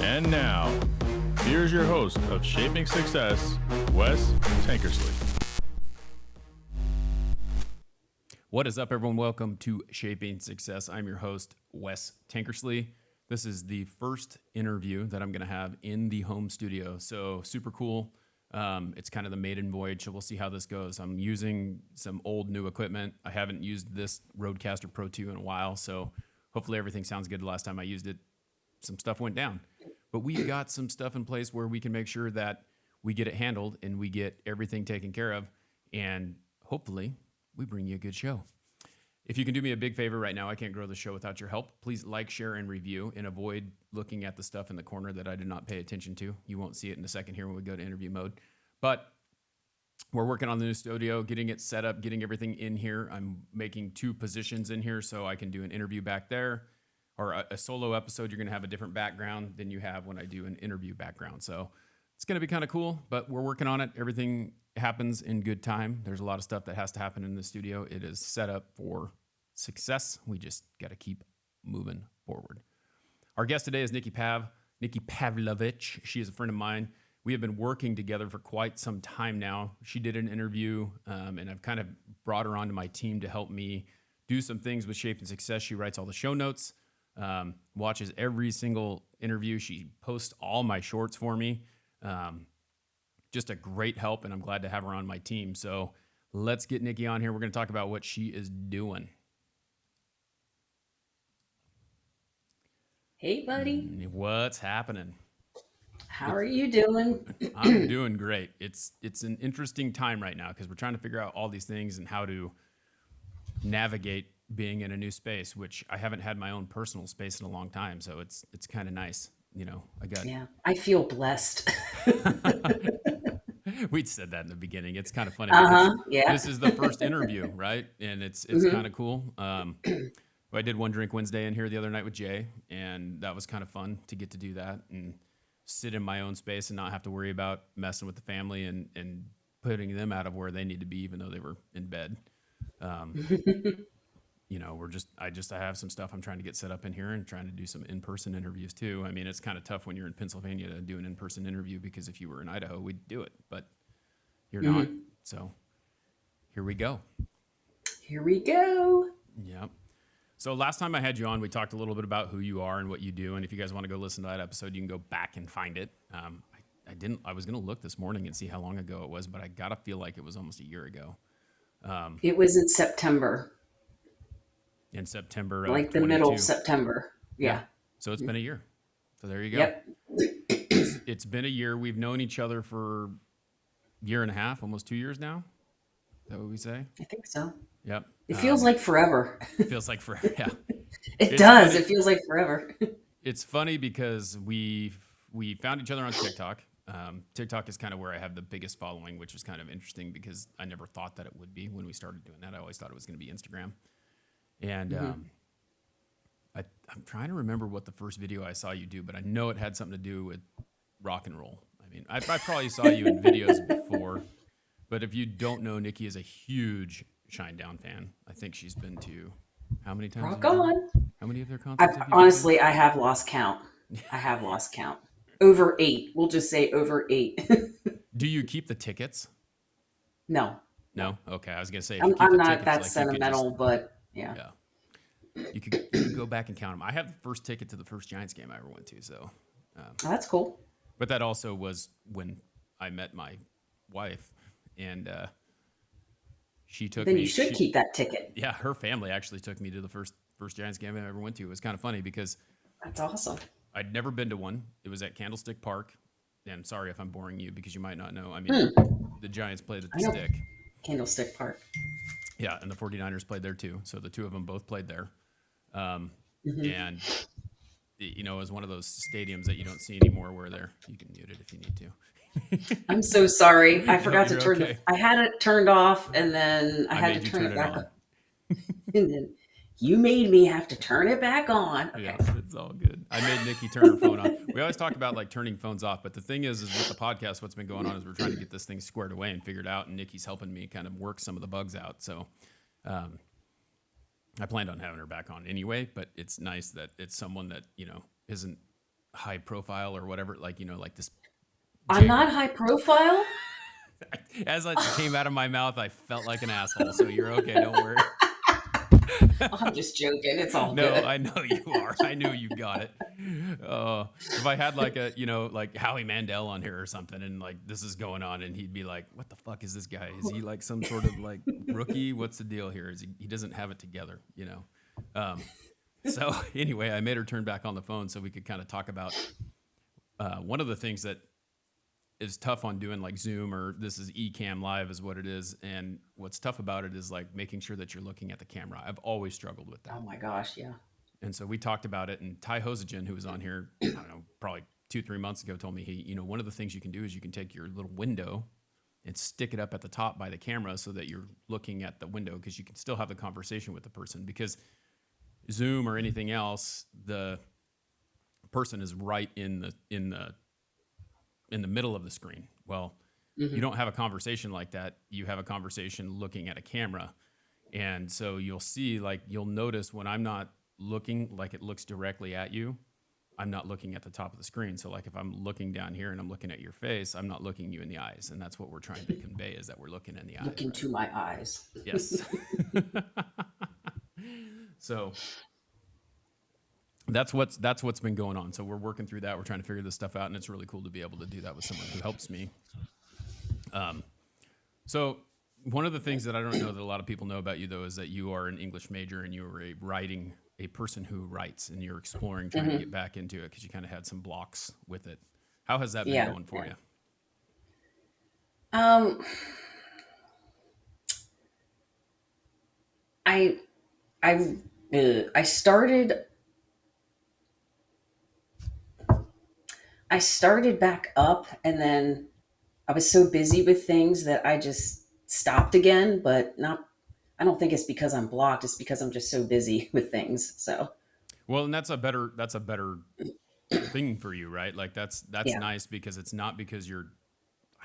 And now, here's your host of Shaping Success, Wes Tankersley. What is up, everyone? Welcome to Shaping Success. I'm your host, Wes Tankersley. This is the first interview that I'm going to have in the home studio, so super cool. It's kind of the maiden voyage, so we'll see how this goes. I'm using some old new equipment. I haven't used this Rodecaster Pro 2 in a while, so hopefully everything sounds good. The last time I used it, some stuff went down. But we've got some stuff in place where we can make sure that we get it handled and we get everything taken care of, and hopefully we bring you a good show. If you can do me a big favor right now, I can't grow the show without your help. Please like, share, and review, and avoid looking at the stuff in the corner that I did not pay attention to. You won't see it in a second here when we go to interview mode. But we're working on the new studio, getting it set up, getting everything in here. I'm making 2 positions in here so I can do an interview back there, or a solo episode. You're going to have a different background than you have when I do an interview background. So it's going to be kind of cool, but we're working on it. Everything happens in good time. There's a lot of stuff that has to happen in the studio. It is set up for success. We just got to keep moving forward. Our guest today is Nikki Pavlovich. She is a friend of mine. We have been working together for quite some time now. She did an interview, and I've kind of brought her onto my team to help me do some things with Shaping Success. She writes all the show notes, watches every single interview. She posts all my shorts for me. Just a great help, and I'm glad to have her on my team. So let's get Nikki on here. We're going to talk about what she is doing. Hey, buddy. What's happening? How are you doing? I'm doing great. It's an interesting time right now because we're trying to figure out all these things and how to navigate being in a new space, which I haven't had my own personal space in a long time. So it's kind of nice. You know, I feel blessed. We'd said that in the beginning. It's kind of funny because Yeah. this is the first interview, right? And it's kind of cool. I did One Drink Wednesday in here the other night with Jay, and that was kind of fun to get to do that and sit in my own space and not have to worry about messing with the family and putting them out of where they need to be, even though they were in bed. You know, I have some stuff I'm trying to get set up in here and trying to do some in-person interviews too. I mean, it's kind of tough when you're in Pennsylvania to do an in-person interview because if you were in Idaho, we'd do it, but you're not. So here we go. Here we go. Yep. So last time I had you on, we talked a little bit about who you are and what you do. And if you guys want to go listen to that episode, you can go back and find it. I was going to look this morning and see how long ago it was, but I got to feel like it was almost a year ago. It was in September. In September of Like the 22. middle of September. Yeah. So it's been a year. So there you go. Yep. It's been a year. We've known each other for a year and a half, almost 2 years now. Is that what we say? I think so. Yep. It feels like forever. It feels like forever. Yeah. It does. Funny. It feels like forever. It's funny because we found each other on TikTok. TikTok is kind of where I have the biggest following, which is kind of interesting because I never thought that it would be when we started doing that. I always thought it was going to be Instagram. And I'm trying to remember what the first video I saw you do, but I know it had something to do with rock and roll. I mean, I probably saw you in videos before, but if you don't know, Nikki is a huge Shinedown fan. I think she's been to how many times? Rock on. How many of their concerts have you honestly, been to? I have lost count. Over 8. We'll just say over 8. Do you keep the tickets? No. No? Okay. I was going to say, if I'm you keep the not tickets, that like, sentimental, but yeah. You could go back and count them. I have the first ticket to the first Giants game I ever went to. So, That's cool. But that also was when I met my wife, and she took me. Then you should keep that ticket. Yeah, her family actually took me to the first Giants game I ever went to. It was kind of funny because that's awesome. I'd never been to one. It was at Candlestick Park. And sorry if I'm boring you because you might not know. I mean, the Giants played at the Stick. Candlestick Park. Yeah, and the 49ers played there too. So the two of them both played there. And, you know, it was one of those stadiums that you don't see anymore where you can mute it if you need to. I'm so sorry. I forgot to turn okay. I had it turned off and then I had to turn it back on. And then you made me have to turn it back on. Okay. Yeah, it's all good. I made Nikki turn her phone on. We always talk about like turning phones off, but the thing is with the podcast, what's been going on is we're trying to get this thing squared away and figured out, and Nikki's helping me kind of work some of the bugs out. So I planned on having her back on anyway, but it's nice that it's someone that, you know, isn't high profile or whatever, like, like this. I'm not high profile. As it came out of my mouth, I felt like an asshole. So you're okay. Don't worry. I'm just joking. It's all No, good. I know you are. I knew you got it. If I had like like Howie Mandel on here or something, and like this is going on, and he'd be like, "What the fuck is this guy? Is he like some sort of like rookie? What's the deal here? Is he doesn't have it together, So anyway, I made her turn back on the phone so we could kind of talk about one of the things that is tough on doing like Zoom, or this is Ecamm Live is what it is. And what's tough about it is like making sure that you're looking at the camera. I've always struggled with that. Oh my gosh, yeah. And so we talked about it, and Ty Hosagen, who was on here, I don't know, probably 2-3 months ago, told me, hey, one of the things you can do is you can take your little window and stick it up at the top by the camera so that you're looking at the window, because you can still have the conversation with the person. Because Zoom or anything else, the person is right in the middle of the screen. Well, you don't have a conversation like that. You have a conversation looking at a camera. And so you'll see, like, you'll notice when I'm not looking, like it looks directly at you, I'm not looking at the top of the screen. So like if I'm looking down here and I'm looking at your face, I'm not looking you in the eyes. And that's what we're trying to convey, is that we're looking in the eyes. Looking to my eyes. Yes. So that's what's been going on. So we're working through that. We're trying to figure this stuff out, and it's really cool to be able to do that with someone who helps me. So one of the things that I don't know that a lot of people know about you, though, is that you are an English major and you are a person who writes, and you're exploring, trying to get back into it because you kind of had some blocks with it. How has that been going for you? I started back up, and then I was so busy with things that I just stopped again, but I don't think it's because I'm blocked. It's because I'm just so busy with things. So, well, and that's a better thing for you, right? Like that's nice, because it's not because you're,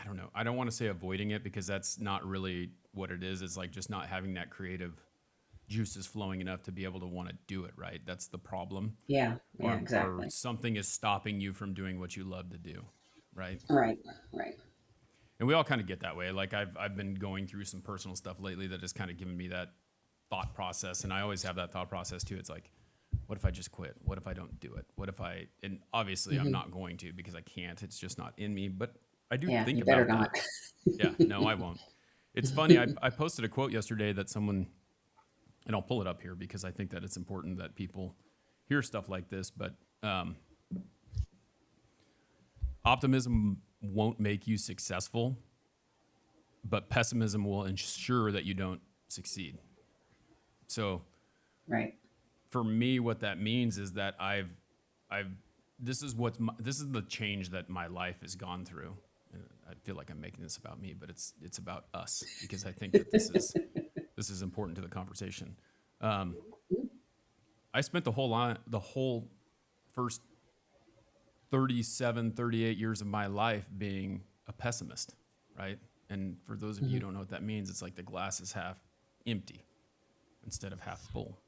I don't know, I don't want to say avoiding it, because that's not really what it is. It's like just not having that creative juices flowing enough to be able to want to do it, right? That's the problem. Yeah, exactly. Or something is stopping you from doing what you love to do, right? Right. And we all kind of get that way. Like I've been going through some personal stuff lately that has kind of given me that thought process. And I always have that thought process too. It's like, what if I just quit? What if I don't do it? And obviously I'm not going to, because I can't. It's just not in me. But I do think about that. Yeah, no, I won't. It's funny. I posted a quote yesterday that someone, and I'll pull it up here because I think that it's important that people hear stuff like this. But optimism won't make you successful, but pessimism will ensure that you don't succeed. So, right. For me, what that means is that this is the change that my life has gone through. And I feel like I'm making this about me, but it's about us, because I think that this is important to the conversation. I spent the whole first 37, 38 years of my life being a pessimist, right? And for those of you who don't know what that means, it's like the glass is half empty instead of half full,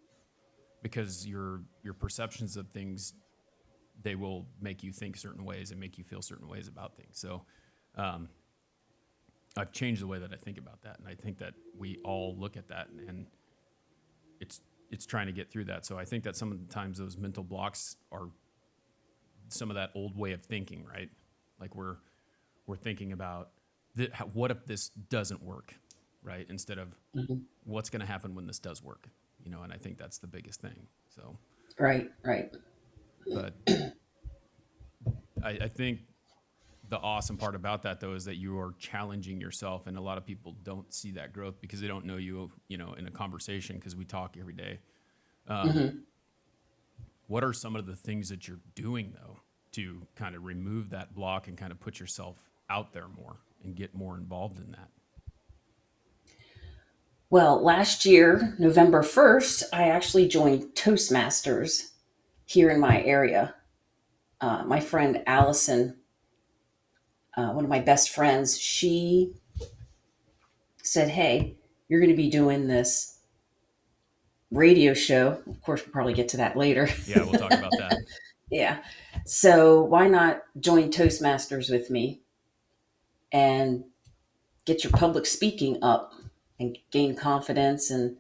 because your perceptions of things, they will make you think certain ways and make you feel certain ways about things. So I've changed the way that I think about that, and I think that we all look at that, and it's trying to get through that. So I think that sometimes those mental blocks are some of that old way of thinking, right? Like we're thinking about what if this doesn't work, right? Instead of what's going to happen when this does work, and I think that's the biggest thing. So Right. But I think the awesome part about that, though, is that you are challenging yourself, and a lot of people don't see that growth because they don't know you, in a conversation, because we talk every day. What are some of the things that you're doing, though, to kind of remove that block and kind of put yourself out there more and get more involved in that? Well, last year, November 1st, I actually joined Toastmasters here in my area. My friend Allison, one of my best friends, she said, "Hey, you're going to be doing this radio show." Of course, we'll probably get to that later. Yeah, we'll talk about that. Yeah. So why not join Toastmasters with me and get your public speaking up and gain confidence and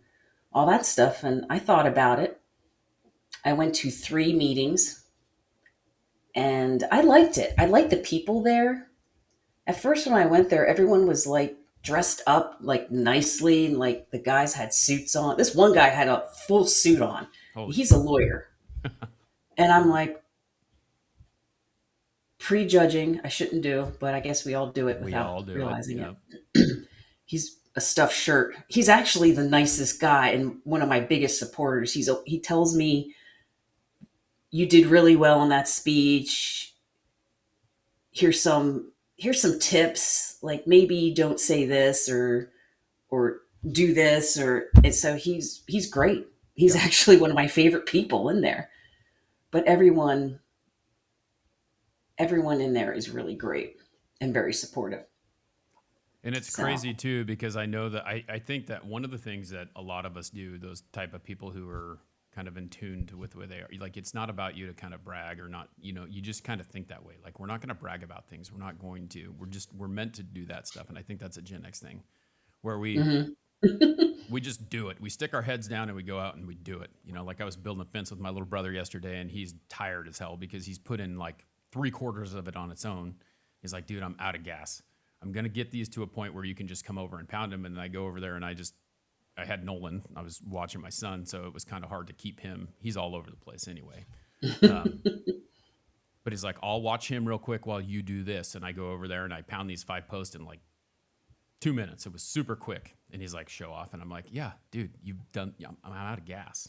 all that stuff? And I thought about it. I went to 3 meetings and I liked it. I liked the people there. At first, when I went there, everyone was like dressed up like nicely, and like the guys had suits on. This one guy had a full suit on. Holy He's shit. a lawyer. And I'm like, prejudging, I shouldn't do, but I guess we all do it We all without do it. realizing Yeah. it. He's a stuffed shirt. He's actually the nicest guy and one of my biggest supporters. He tells me, "You did really well in that speech. Here's some tips, like maybe don't say this or do this," or and so he's great. He's Yeah. actually one of my favorite people in there. But everyone in there is really great and very supportive. And it's So, crazy too, because I know that I think that one of the things that a lot of us do, those type of people who are kind of in tune to with where they are, like it's not about you to kind of brag or not, you just kind of think that way. Like we're not going to brag about things. We're not going to. We're meant to do that stuff. And I think that's a Gen X thing where mhm. we just do it. We stick our heads down and we go out and we do it. Like I was building a fence with my little brother yesterday and he's tired as hell because he's put in like 3/4 of it on its own. He's like, dude, I'm out of gas. I'm going to get these to a point where you can just come over and pound them. And I go over there and I had Nolan. I was watching my son, so it was kind of hard to keep him. He's all over the place anyway. Um, but he's like, I'll watch him real quick while you do this. And I go over there and I pound these 5 posts in like 2 minutes. It was super quick. And he's like, show off. And I'm like, yeah, dude, I'm out of gas.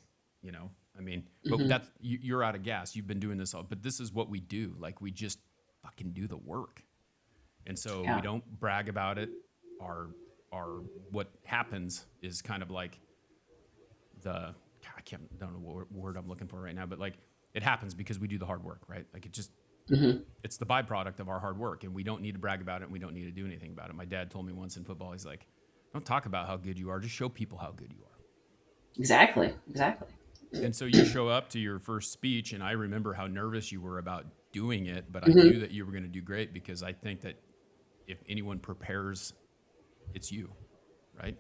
I mean, but that's, you're out of gas. You've been doing this all, but this is what we do. Like we just fucking do the work. And so Yeah. we don't brag about it. Our what happens is kind of like don't know what word I'm looking for right now, but like it happens because we do the hard work, right? Like it's the byproduct of our hard work, and we don't need to brag about it, and we don't need to do anything about it. My dad told me once in football, he's like, don't talk about how good you are, just show people how good you are. Exactly. And so you show up to your first speech, and I remember how nervous you were about doing it, but I knew Hmm. that you were going to do great because I think that if anyone prepares, it's you, right?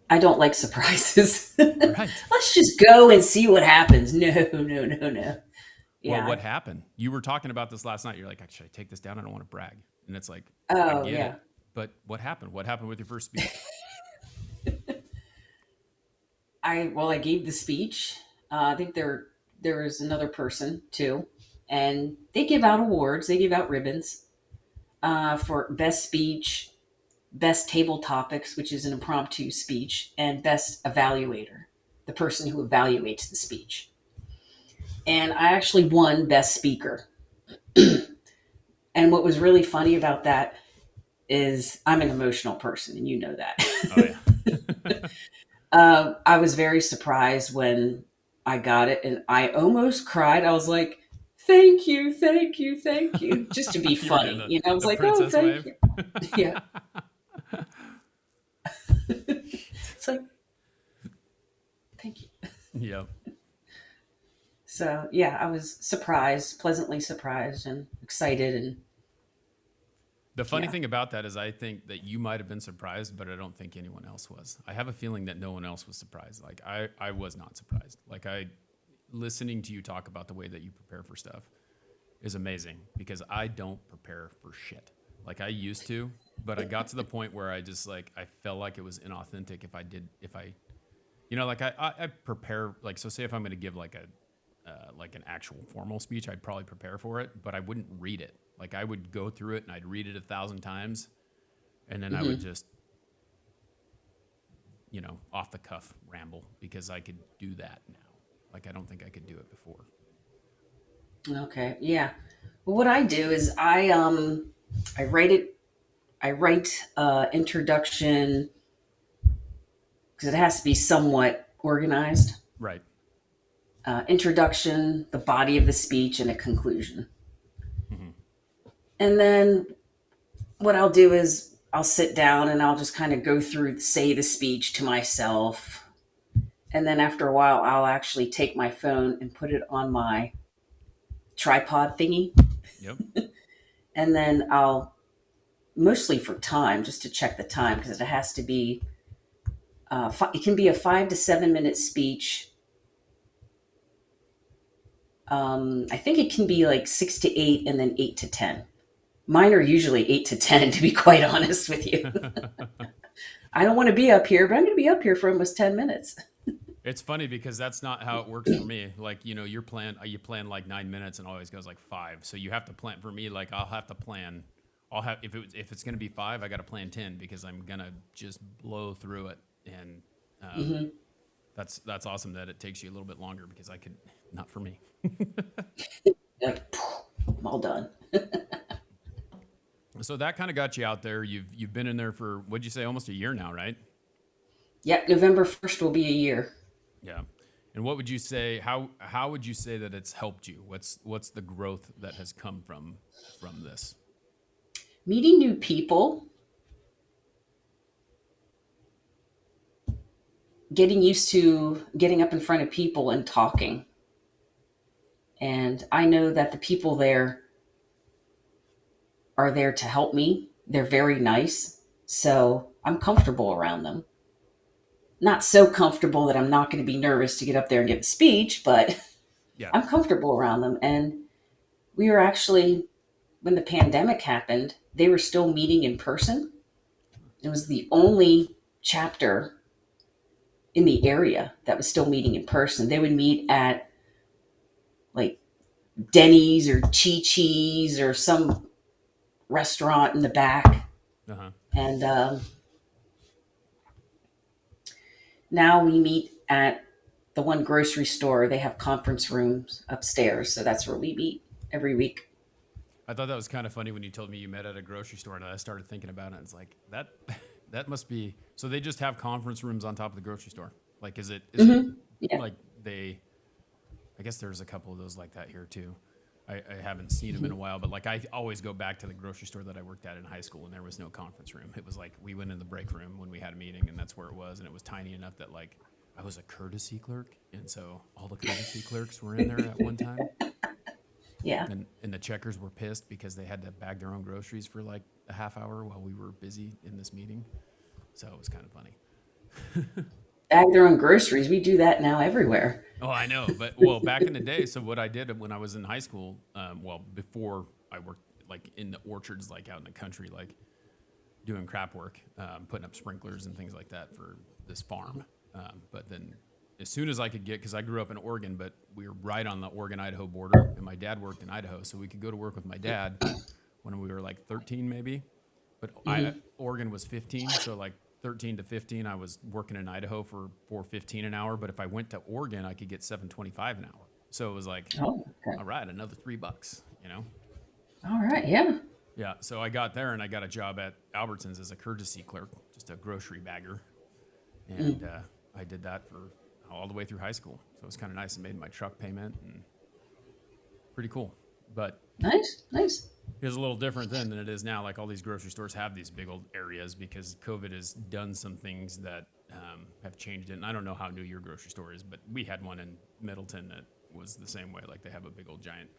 I don't like surprises. Right. Let's just go and see what happens. No, no, no, no. Well, Yeah. what happened? You were talking about this last night. You're like, should I take this down? I don't want to brag. And it's like, I Oh, get yeah. it. But what happened? What happened with your first speech? I gave the speech. I think there was another person too, and they give out awards. They give out ribbons for best speech, best table topics, which is an impromptu speech, and best evaluator, the person who evaluates the speech. And I actually won best speaker. And what was really funny about that is I'm an emotional person, and you know Oh, that. yeah. I was very surprised when I got it, and I almost cried. I was like, "Thank you, thank you, thank you," just to be You were doing funny. I was the like, "Oh, princess thank wave. you." Yeah, it's like, "Thank you." Yep. So yeah, I was surprised, pleasantly surprised, and excited, and The funny yeah. thing about that is I think that you might have been surprised, but I don't think anyone else was. I have a feeling that no one else was surprised. Like I was not surprised. Like listening to you talk about the way that you prepare for stuff is amazing because I don't prepare for shit. Like I used to, but I got to the point where I just like, I felt like it was inauthentic if I, like I prepare, like, so say if I'm going to give like like an actual formal speech, I'd probably prepare for it, but I wouldn't read it. Like I would go through it and I'd read it 1,000 times, and then I would Hmm. just, off the cuff ramble because I could do that now. Like I don't think I could do it before. Okay, yeah. Well, what I do is I write it. I write introduction because it has to be somewhat organized. Right. Introduction, the body of the speech, and a conclusion. Hmm. And then what I'll do is I'll sit down and I'll just kind of go through, say the speech to myself. And then after a while, I'll actually take my phone and put it on my tripod thingy. Yep. And then I'll, mostly for time, just to check the time, because it has to be, it can be a 5 to 7 minute speech. I think it can be like 6 to 8 and then 8 to 10. Mine are usually 8 to 10, to be quite honest with you. I don't want to be up here, but I'm going to be up here for almost 10 minutes. It's funny because that's not how it works for me. Like, you plan like 9 minutes and it always goes like 5. So you have to plan for me. Like I'll have to plan. If it's going to be 5, I got to plan 10 because I'm going to just blow through it. And that's awesome that it takes you a little bit longer because I could, not for me. Like, I'm all done. So that kind of got you out there. You've been in there for, what'd you say, almost a year now, right? Yep, November 1st will be a year. Yeah. And what would you say, how would you say that it's helped you? What's the growth that has come from this? Meeting new people, getting used to getting up in front of people and talking. And I know that the people there are there to help me. They're very nice. So I'm comfortable around them. Not so comfortable that I'm not going to be nervous to get up there and give a speech, but Yeah. I'm comfortable around them. And we were actually, when the pandemic happened, they were still meeting in person. It was the only chapter in the area that was still meeting in person. They would meet at like Denny's or Chi-Chi's or some restaurant in the back. Uh-huh. And now we meet at the one grocery store. They have conference rooms upstairs. So that's where we meet every week. I thought that was kind of funny when you told me you met at a grocery store, and I started thinking about it. It's like that must be, so they just have conference rooms on top of the grocery store. Like, is it Yeah. like I guess there's a couple of those like that here too. I haven't seen them in a while, but like I always go back to the grocery store that I worked at in high school, and there was no conference room. It was like we went in the break room when we had a meeting, and that's where it was. And it was tiny enough that like I was a courtesy clerk, and so all the courtesy clerks were in there at one time. Yeah. And the checkers were pissed because they had to bag their own groceries for like a half hour while we were busy in this meeting. So it was kind of funny. Bag their own groceries. We do that now everywhere. Oh, I know. But well, back in the day, so what I did when I was in high school, before I worked like in the orchards, like out in the country, like doing crap work, putting up sprinklers and things like that for this farm. But then as soon as I could get, because I grew up in Oregon, but we were right on the Oregon-Idaho border, and my dad worked in Idaho, so we could go to work with my dad when we were like 13 maybe. But Oregon was 15, so like 13 to 15, I was working in Idaho for $4.15 an hour. But if I went to Oregon, I could get $7.25 an hour. So it was like, Oh, okay. all right, another $3, you know? All right. Yeah. Yeah. So I got there and I got a job at Albertsons as a courtesy clerk, just a grocery bagger. And I did that for all the way through high school. So it was kind of nice. I made my truck payment and pretty cool. But Nice. it was a little different then than it is now. Like all these grocery stores have these big old areas because COVID has done some things that have changed it. And I don't know how new your grocery store is, but we had one in Middleton that was the same way. Like they have a big old giant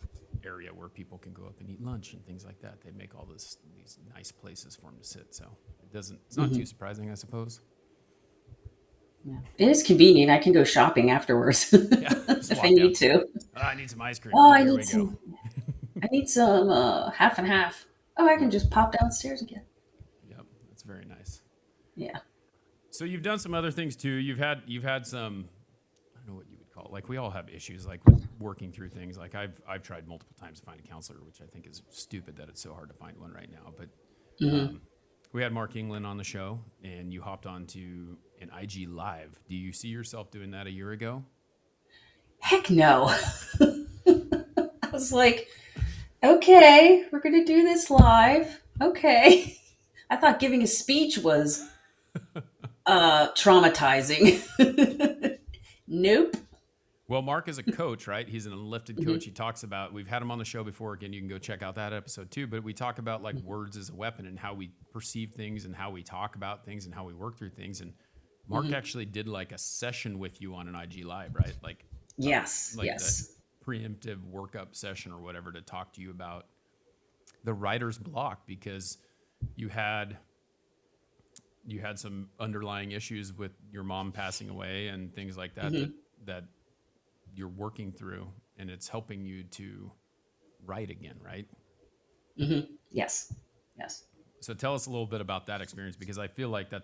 area where people can go up and eat lunch and things like that. They make all these nice places for them to sit. So it's not too surprising, I suppose. Yeah. It is convenient. I can go shopping afterwards Yeah, just if walk I down. need to. Oh, I need some ice cream. Oh, I Here need we some. go. I need some half and half. Oh, I can just pop downstairs again. Yep, that's very nice. Yeah. So you've done some other things too. You've had some, I don't know what you would call it. Like we all have issues like with working through things. Like I've tried multiple times to find a counselor, which I think is stupid that it's so hard to find one right now. But we had Mark England on the show, and you hopped on to an IG Live. Do you see yourself doing that a year ago? Heck no. I was like, okay, we're going to do this live. Okay. I thought giving a speech was traumatizing. Nope. Well, Mark is a coach, right? He's an enlifted coach. He talks about, we've had him on the show before. Again, you can go check out that episode too. But we talk about like words as a weapon and how we perceive things and how we talk about things and how we work through things. And Mark actually did like a session with you on an IG Live, right? Like, Yes. like yes. preemptive workup session or whatever to talk to you about the writer's block, because you had some underlying issues with your mom passing away and things like that, that you're working through, and it's helping you to write again, right? Yes. Yes. So tell us a little bit about that experience, because I feel like I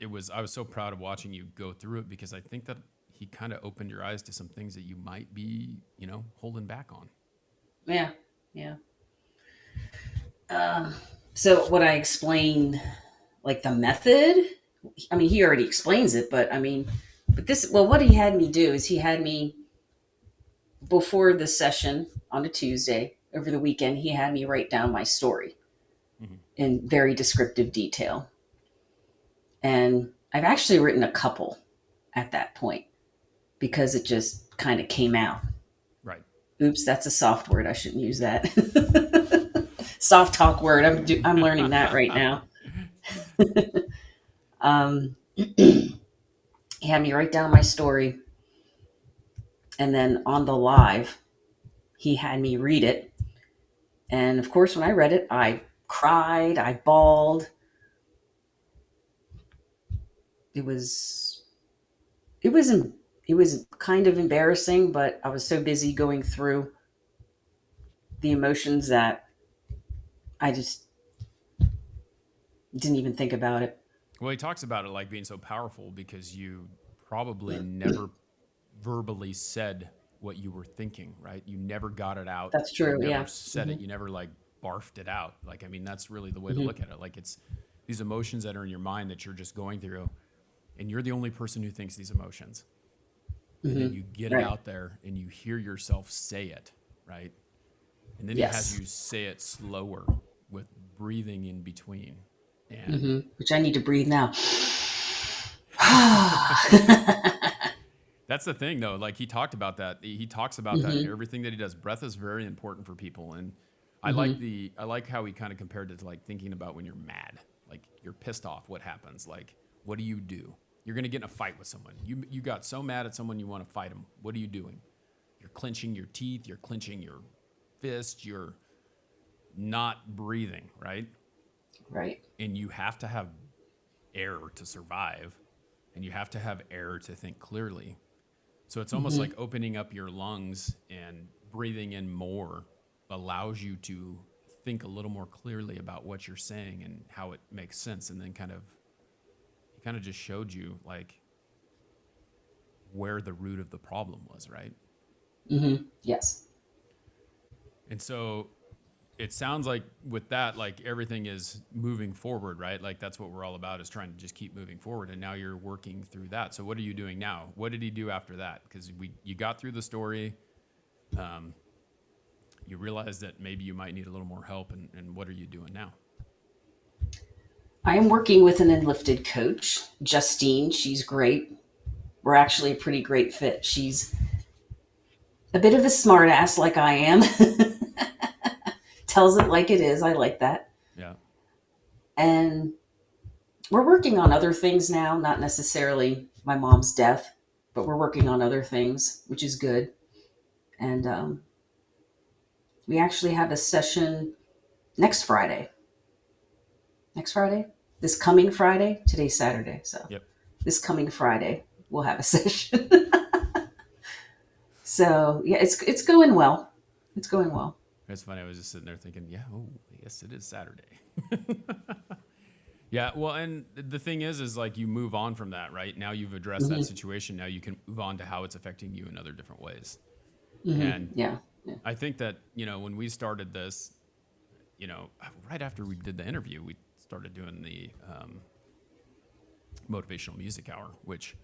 was so proud of watching you go through it, because I think that he kind of opened your eyes to some things that you might be, holding back on. Yeah. Yeah. So what I explained, like the method, I mean, he already explains it, but what he had me do is he had me, before the session on a Tuesday, over the weekend, he had me write down my story in very descriptive detail. And I've actually written a couple at that point because it just kind of came out. Right. Oops, that's a soft word. I shouldn't use that. Soft talk word. I'm learning that right now. He had me write down my story, and then on the live, he had me read it. And of course, when I read it, I cried, I bawled. It was kind of embarrassing, but I was so busy going through the emotions that I just didn't even think about it. Well, he talks about it like being so powerful because you probably never verbally said what you were thinking, right? You never got it out. That's true. You never Yeah. said it. You never like barfed it out. Like, I mean, that's really the way to look at it. Like, it's these emotions that are in your mind that you're just going through, and you're the only person who thinks these emotions. And then you get it out there and you hear yourself say it, right? And then he has you say it slower with breathing in between. And which I need to breathe now. that's the thing, though. Like, he talked about that. He talks about that. Everything that he does. Breath is very important for people. And I like how he kind of compared it to like thinking about when you're mad, like you're pissed off. What happens? Like, what do? You're going to get in a fight with someone. You got so mad at someone, you want to fight them. What are you doing? You're clenching your teeth. You're clenching your fist. You're not breathing, right? Right. And you have to have air to survive, and you have to have air to think clearly. So it's almost like opening up your lungs and breathing in more allows you to think a little more clearly about what you're saying and how it makes sense. And then he kind of just showed you like where the root of the problem was, right? Yes. And so it sounds like with that, like everything is moving forward, right? Like that's what we're all about, is trying to just keep moving forward. And now you're working through that. So what are you doing now? What did he do after that? Because you got through the story. You realized that maybe you might need a little more help. And what are you doing now? I am working with an enlifted coach, Justine. She's great. We're actually a pretty great fit. She's a bit of a smart ass like I am. Tells it like it is. I like that. Yeah. And we're working on other things now, not necessarily my mom's death, but we're working on other things, which is good. And we actually have a session next Friday. This coming Friday. Today's Saturday. So This coming Friday, we'll have a session. So yeah, it's going well. It's going well. It's funny. I was just sitting there thinking, yes, it is Saturday. Yeah. Well, and the thing is like you move on from that, right? Now you've addressed that situation. Now you can move on to how it's affecting you in other different ways. And I think that, when we started this, right after we did the interview, we started doing the Motivational Music Hour, which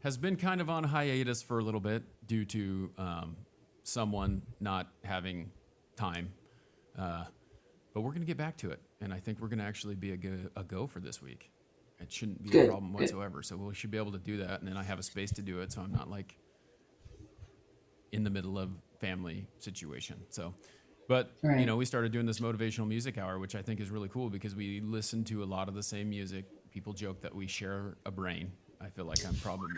has been kind of on hiatus for a little bit due to someone not having time. But we're going to get back to it. And I think we're going to actually be a go for this week. It shouldn't be a problem whatsoever. So we should be able to do that. And then I have a space to do it. So I'm not like in the middle of family situation. So, but we started doing this Motivational Music Hour, which I think is really cool because we listen to a lot of the same music. People joke that we share a brain. I feel like I'm probably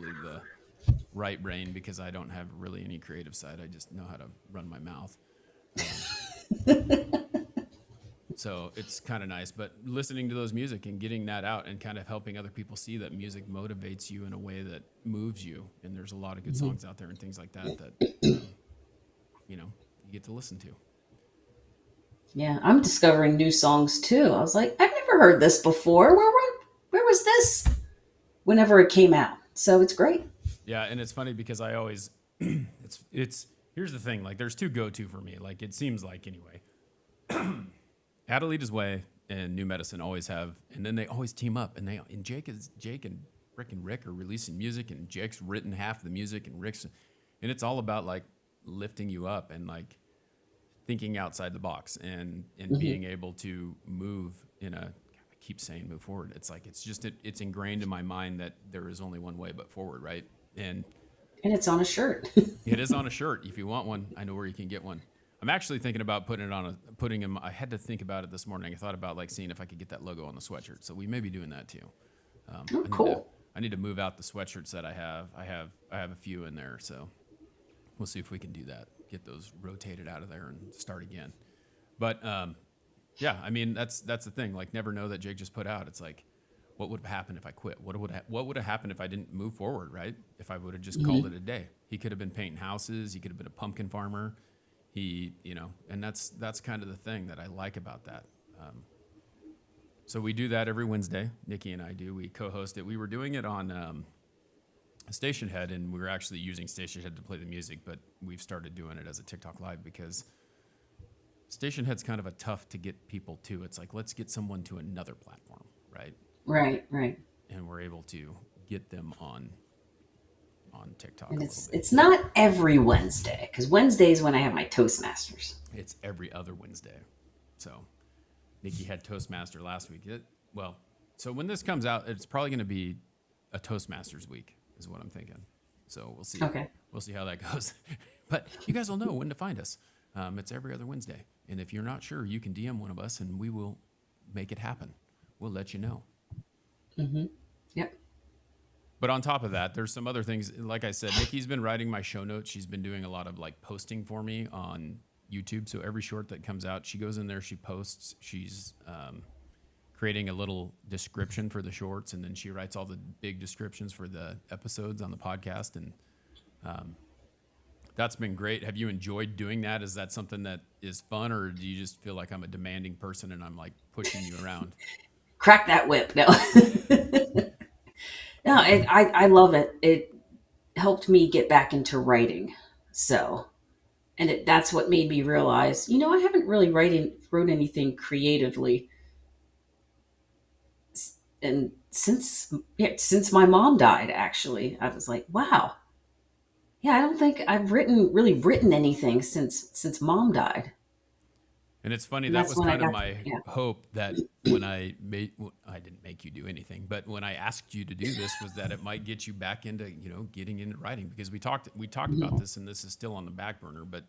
right brain because I don't have really any creative side. I just know how to run my mouth. So it's kind of nice, but listening to those music and getting that out and kind of helping other people see that music motivates you in a way that moves you. And there's a lot of good songs out there and things like that, you get to listen to. Yeah, I'm discovering new songs too. I was like, I've never heard this before. Where was this? Whenever it came out. So it's great. Yeah. And it's funny because I always, here's the thing. Like there's two go-to for me. Like it seems like anyway, Adelita's Way and New Medicine always have, and then they always team up and Jake and Rick are releasing music and Jake's written half the music and and it's all about like lifting you up and like thinking outside the box and being able to move I keep saying move forward. It's like, it's ingrained in my mind that there is only one way but forward. Right. And it's on a shirt. it is on a shirt. If you want one, I know where you can get one. I'm actually thinking about putting him. I had to think about it this morning. I thought about like seeing if I could get that logo on the sweatshirt. So we may be doing that too. Cool. I need to move out the sweatshirts that I have. I have a few in there. So we'll see if we can do that. Get those rotated out of there and start again. But yeah, I mean that's the thing. Like never know that Jake just put out. It's like, what would have happened if I quit? What would have happened if I didn't move forward? Right? If I would have just called it a day. He could have been painting houses. He could have been a pumpkin farmer. And that's kind of the thing that I like about that. So we do that every Wednesday. Nikki and I do. We co-host it. We were doing it on Station Head, and we were actually using Station Head to play the music, but we've started doing it as a TikTok Live because Station Head's kind of a tough to get people to. It's like, let's get someone to another platform, right? Right. And we're able to get them on TikTok. And it's not every Wednesday, because Wednesday is when I have my Toastmasters. It's every other Wednesday. So Nikki had Toastmaster last week. So when this comes out, it's probably going to be a Toastmasters week is what I'm thinking. So we'll see. Okay. We'll see how that goes. But you guys will know when to find us. It's every other Wednesday. And if you're not sure, you can DM one of us and we will make it happen. We'll let you know. Mm-hmm. Yep. But on top of that, there's some other things. Like I said, Nikki's been writing my show notes. She's been doing a lot of like posting for me on YouTube. So every short that comes out, she goes in there, she posts. She's creating a little description for the shorts, and then she writes all the big descriptions for the episodes on the podcast. And that's been great. Have you enjoyed doing that? Is that something that is fun, or do you just feel like I'm a demanding person and I'm like pushing you around? Crack that whip. No. No, I love it. It helped me get back into writing. So, and that's what made me realize, I haven't really wrote anything creatively. And since my mom died, actually, I was like, wow. Yeah, I don't think I've really written anything since mom died. And it's funny, And that that's was when kind of I my hope that when I didn't make you do anything, but when I asked you to do this was that it might get you back into, getting into writing, because we talked about this, and this is still on the back burner, but,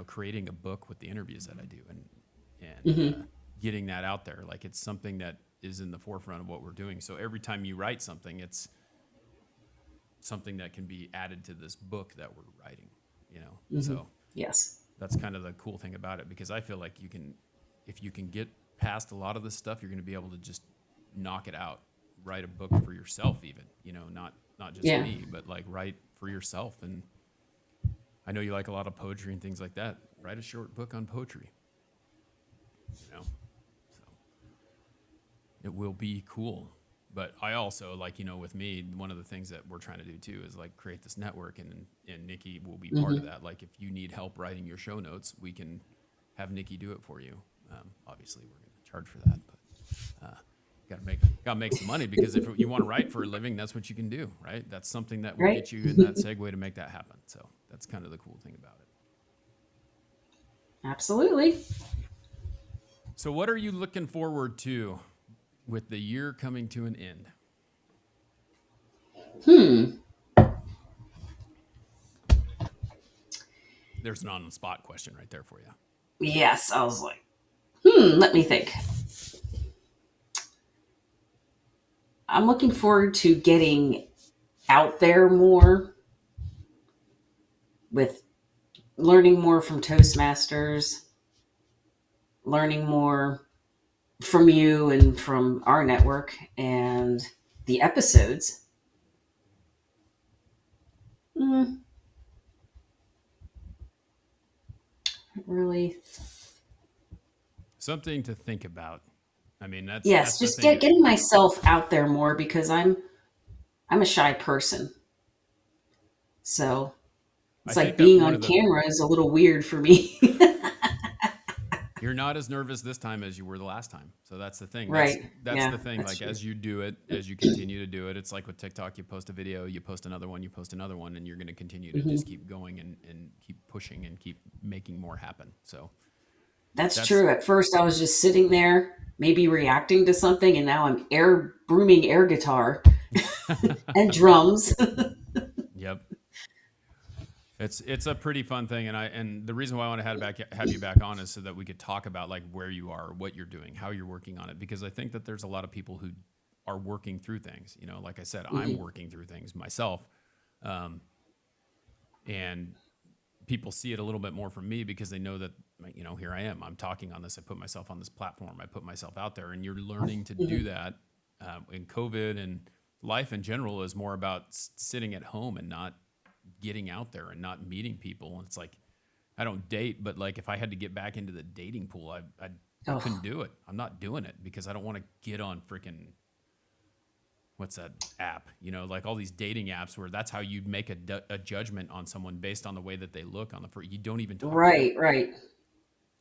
creating a book with the interviews that I do and getting that out there. Like it's something that is in the forefront of what we're doing. So every time you write something, it's something that can be added to this book that we're writing, so. Yes. That's kind of the cool thing about it, because I feel like if you can get past a lot of this stuff, you're going to be able to just knock it out, write a book for yourself, even, not just me, but like write for yourself. And I know you like a lot of poetry and things like that. Write a short book on poetry, so it will be cool. But I also, like, with me, one of the things that we're trying to do too is like create this network, and Nikki will be part of that. Like if you need help writing your show notes, we can have Nikki do it for you. Obviously we're going to charge for that, but gotta make some money, because if you want to write for a living, that's what you can do, right? That's something that will get you in that segue to make that happen. So that's kind of the cool thing about it. Absolutely. So what are you looking forward to with the year coming to an end? There's an on-the-spot question right there for you. Yes, I was like, let me think. I'm looking forward to getting out there more with learning more from Toastmasters, learning more from you and from our network and the episodes. Really, Something to think about. I mean, that's yes, the just thing. getting myself out there more because I'm a shy person. So I it's think like that being one on of the camera is a little weird for me. you're not as nervous this time as you were the last time. So that's the thing. Right. That's Yeah, the thing. that's Like true. as you do it, as you continue to do it, it's like with TikTok, you post a video, you post another one, you post another one, and you're going to continue to just Hmm. keep going and keep pushing and keep making more happen. So That's that's true. At first, I was just sitting there, maybe reacting to something, and now I'm air brooming air guitar and drums. yep. It's a pretty fun thing, and the reason why I want to have you back on is so that we could talk about like where you are, what you're doing, how you're working on it, because I think that there's a lot of people who are working through things. You know, like I said, I'm Hmm. working through things myself, um, and people see it a little bit more from me because they know that here I am. I'm talking on this. I put myself on this platform. I put myself out there, and you're learning to do Hmm. that. In COVID and life in general is more about sitting at home and not getting out there and not meeting people. And it's like I don't date, but like if I had to get back into the dating pool, I couldn't Oh, do it. I'm not doing it because I don't want to get on freaking what's that app? Like all these dating apps where that's how you make a judgment on someone based on the way that they look on the first. You don't even talk to them. right, right.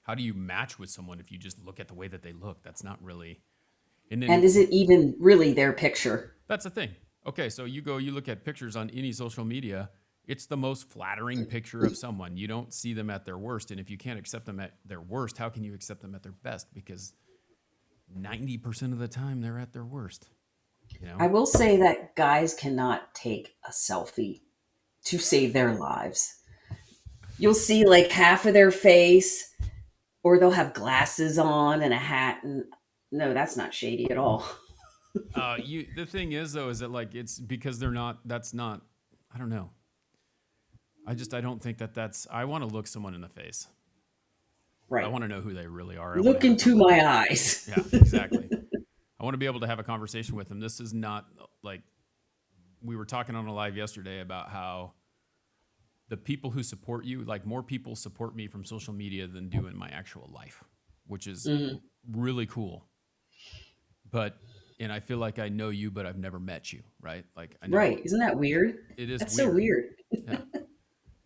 How do you match with someone if you just look at the way that they look? That's not really. And And then is it even really their picture? that's the thing. Okay, so you look at pictures on any social media, it's the most flattering picture of someone. You don't see them at their worst. And if you can't accept them at their worst, how can you accept them at their best? Because 90% of the time they're at their worst, you I know? will say that guys cannot take a selfie to save their lives. You'll see like half of their face, or they'll have glasses on and a hat. And no, that's not shady at all. The thing is though, is that like, it's because they're not, that's not, I don't know. I don't think I want to look someone in the face. I Right. want to know who they really are. I want to Look have a into conversation. my eyes. Yeah, exactly. I want to be able to have a conversation with them. This is not like we were talking on a live yesterday about how the people who support you, like more people support me from social media than do in my actual life, which is Mhm. really cool. But, and I feel like I know you, but I've never met you, right? Like I never, Right. Isn't that weird? it is That's so weird. weird. Yeah.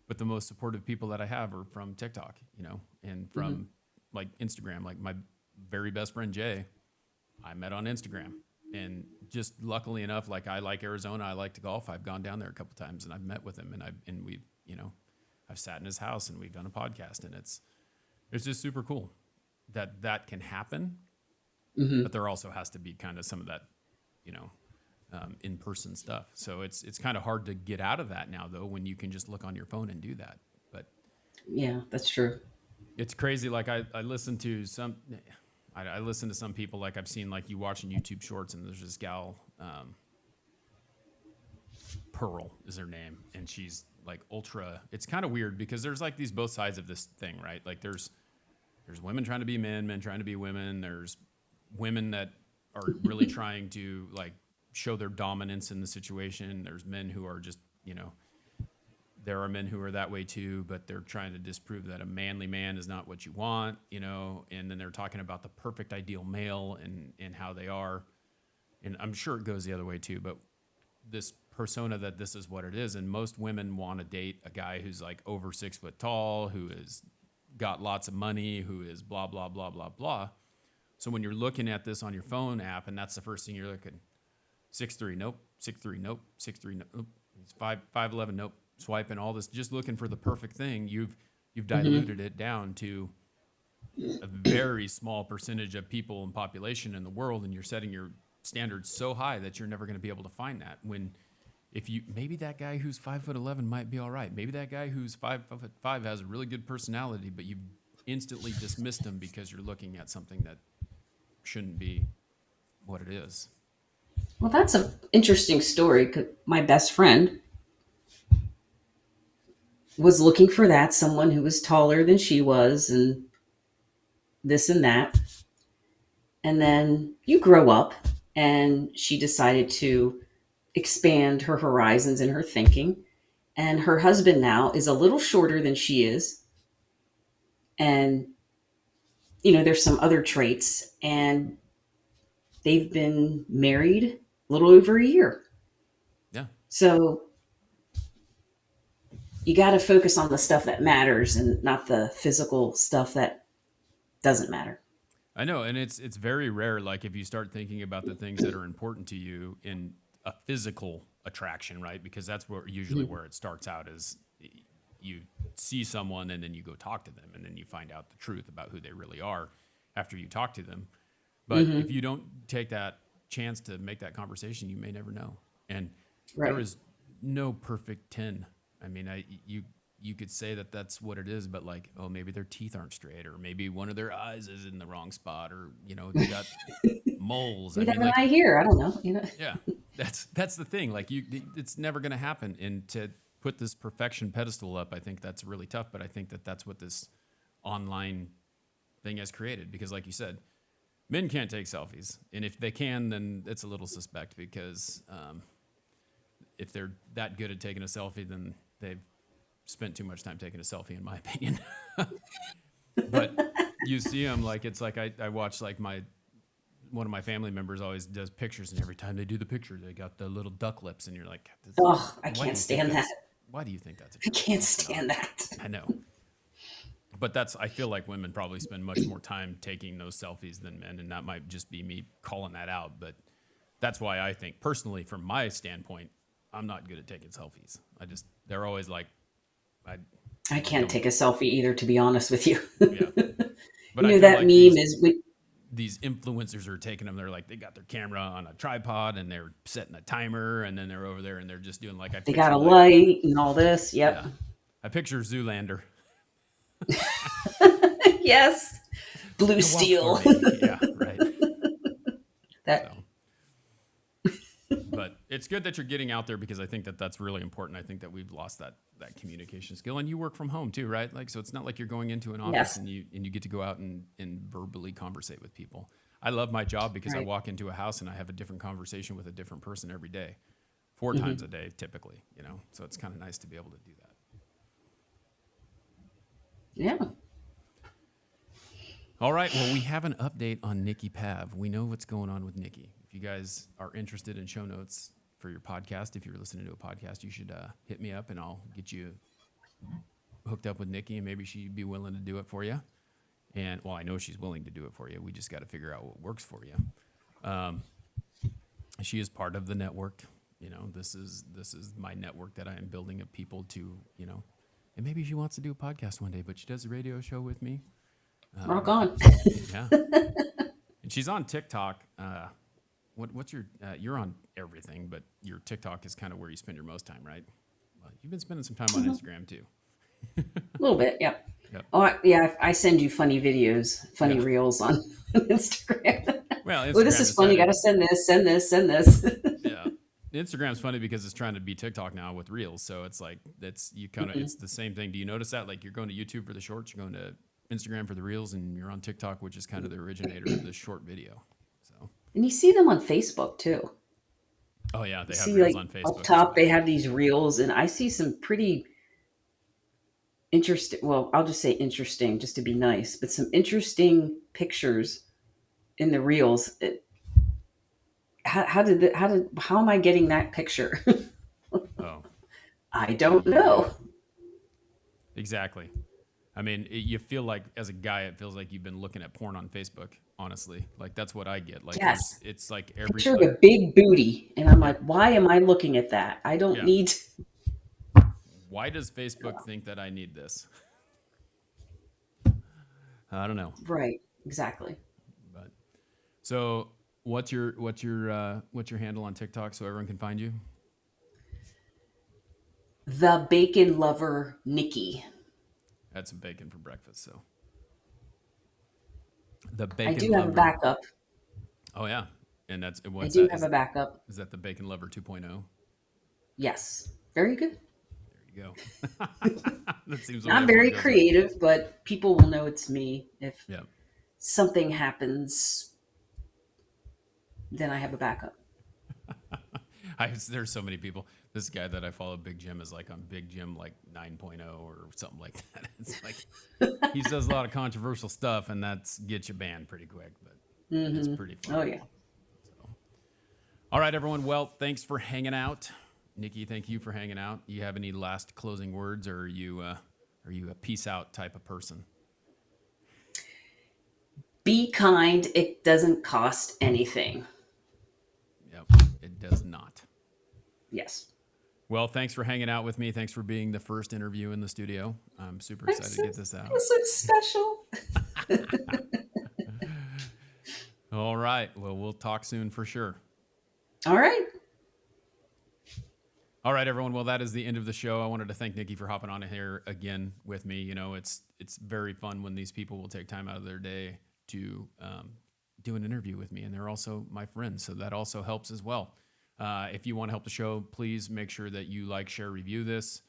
But the most supportive people that I have are from TikTok, and Hmm. from like Instagram, like my very best friend Jay, I met on Instagram. And just luckily enough, like I like Arizona, I like to golf. I've gone down there a couple times and I've met with him and we've, I've sat in his house and we've done a podcast and it's just super cool that can happen. Hmm. But there also has to be kind of some of that, you know, in-person stuff. So it's kind of hard to get out of that now though, when you can just look on your phone and do that. But Yeah, that's true. it's crazy. Like I listen to I listen to some people, like I've seen like you watching YouTube shorts and there's this gal, Pearl is her name. And she's like ultra, it's kind of weird because there's like these both sides of this thing, right? Like there's women trying to be men trying to be women. There's women that are really trying to like show their dominance in the situation. There's men who are just, there are men who are that way too, but they're trying to disprove that a manly man is not what you want, and then they're talking about the perfect ideal male and how they are. And I'm sure it goes the other way too, but this persona that this is what it is. And most women want to date a guy who's like over 6 foot tall, who has got lots of money, who is blah, blah, blah, blah, blah. So when you're looking at this on your phone app and that's the first thing you're looking, 6'3", nope, 6'3", nope, 6'3", nope, it's 5'11", nope, swiping all this, just looking for the perfect thing. You've Hmm. diluted it down to a very small percentage of people and population in the world, and you're setting your standards so high that you're never going to be able to find that. When if you maybe that guy who's 5'11" might be all right. Maybe that guy who's 5'5" has a really good personality, but you've instantly dismissed him because you're looking at something that shouldn't be what it is. Well, that's an interesting story. 'Cause my best friend was looking for that, someone who was taller than she was, and this and that. And then you grow up, and she decided to expand her horizons in her thinking. And her husband now is a little shorter than she is. And, there's some other traits. And they've been married a little over a year. Yeah. So you got to focus on the stuff that matters and not the physical stuff that doesn't matter. I know, and it's very rare. Like if you start thinking about the things that are important to you in a physical attraction, right? Because that's where usually where it starts out is you see someone and then you go talk to them and then you find out the truth about who they really are after you talk to them. But if you don't take that chance to make that conversation, you may never know. And there Right. is no perfect 10. I mean, you could say that that's what it is, but like, oh, maybe their teeth aren't straight, or maybe one of their eyes is in the wrong spot, or they got moles. We I got mean, an like, eye here. I don't know. yeah, that's the thing. Like, it's never going to happen. And to put this perfection pedestal up, I think that's really tough. But I think that that's what this online thing has created, because, like you said, men can't take selfies, and if they can, then it's a little suspect because if they're that good at taking a selfie, then they've spent too much time taking a selfie, in my opinion. But you see them, like, it's like I watch, like, one of my family members always does pictures, and every time they do the picture, they got the little duck lips, and you're like, Oh, I why do can't you think stand that. why do you think that's I can't what's not? stand that. I know. But I feel like women probably spend much more time taking those selfies than men, and that might just be me calling that out. But that's why I think, personally, from my standpoint, I'm not good at taking selfies. They're always like, I can't don't- take a selfie either, to be honest with you. yeah. But I feel that like meme is these influencers are taking them. They're like, they got their camera on a tripod and they're setting a timer, and then they're over there and they're just doing like, they got a light and all this. Yep. Yeah. I picture Zoolander. Yes. Blue Walk steel. for me. Yeah, right. That But it's good that you're getting out there, because I think that that's really important. I think that we've lost that communication skill, and you work from home too, right? Like, so it's not like you're going into an office Yes. and you get to go out and verbally conversate with people. I love my job because I Right. walk into a house and I have a different conversation with a different person every day, 4 times a day, typically, so it's kind of nice to be able to do that. Yeah. All right. Well, we have an update on Nikki Pav. We know what's going on with Nikki. If you guys are interested in show notes for your podcast, if you're listening to a podcast, you should hit me up and I'll get you hooked up with Nikki, and maybe she'd be willing to do it for you. And, well, I know she's willing to do it for you. We just got to figure out what works for you. She is part of the network. This is my network that I am building of people to, and maybe she wants to do a podcast one day, but she does a radio show with me. Rock on. Yeah. And she's on TikTok. What's your, you're on everything, but your TikTok is kind of where you spend your most time, right? Well, you've been spending some time on Instagram too. A little bit. Yep. Yep. Oh, yeah. I send you funny videos, funny Yeah. reels on Instagram. Well, Oh, this Instagram is funny. decided- Got to send this. Yeah. Instagram's funny because it's trying to be TikTok now with reels. So it's like, it's the same thing. Do you notice that? Like, you're going to YouTube for the shorts, you're going to Instagram for the reels, and you're on TikTok, which is kind of the originator of the short video. So, And you see them on Facebook too. oh yeah, they have See, reels like on Facebook. up top, they have these reels, and I see some pretty interesting. Well, I'll just say interesting, just to be nice, but some interesting pictures in the reels. How am I getting that picture? Oh, I don't know. exactly. I mean, you feel like, as a guy, it feels like you've been looking at porn on Facebook. Honestly, like, that's what I get. Like, Yes. it's like every. Picture of a big booty, and I'm like, why am I looking at that? I don't Yeah. need. Why does Facebook think that I need this? I don't know. Right. Exactly. But so, what's your handle on TikTok so everyone can find you? The bacon lover, Nikki. Had some bacon for breakfast, so the bacon. I do have a lover. backup. Oh yeah, And that's I what's do that? have a backup. Is that the Bacon Lover 2.0? Yes. Very good. There you go. That seems the way Not everyone very does it. creative, but people will know it's me. If Yeah. something happens, then I have a backup. There's so many people. This guy that I follow, Big Jim, is like on Big Jim like 9.0 or something like that. It's like he says a lot of controversial stuff, and that's gets you banned pretty quick. But it's pretty fun. Oh, yeah. All right, everyone. Well, thanks for hanging out. Nikki, thank you for hanging out. You have any last closing words, or are you a peace out type of person? Be kind. It doesn't cost anything. Yep, it does not. Yes. Well, thanks for hanging out with me. Thanks for being the first interview in the studio. I'm super excited to get this out. This is special. All right. Well, we'll talk soon for sure. All right. All right, everyone. Well, that is the end of the show. I wanted to thank Nikki for hopping on here again with me. You know, it's very fun when these people will take time out of their day to do an interview with me, and they're also my friends, so that also helps as well. If you want to help the show, please make sure that you like, share, review this,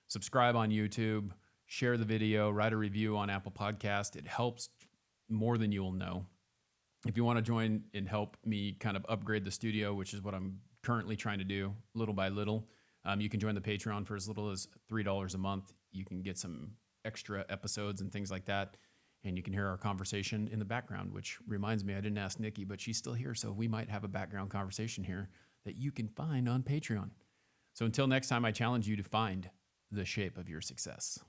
subscribe on YouTube, share the video, write a review on Apple Podcast. It helps more than you will know. If you want to join and help me kind of upgrade the studio, which is what I'm currently trying to do little by little, you can join the Patreon for as little as $3 a month. You can get some extra episodes and things like that. And you can hear our conversation in the background, which reminds me, I didn't ask Nikki, but she's still here. So we might have a background conversation here that you can find on Patreon. So until next time, I challenge you to find the shape of your success.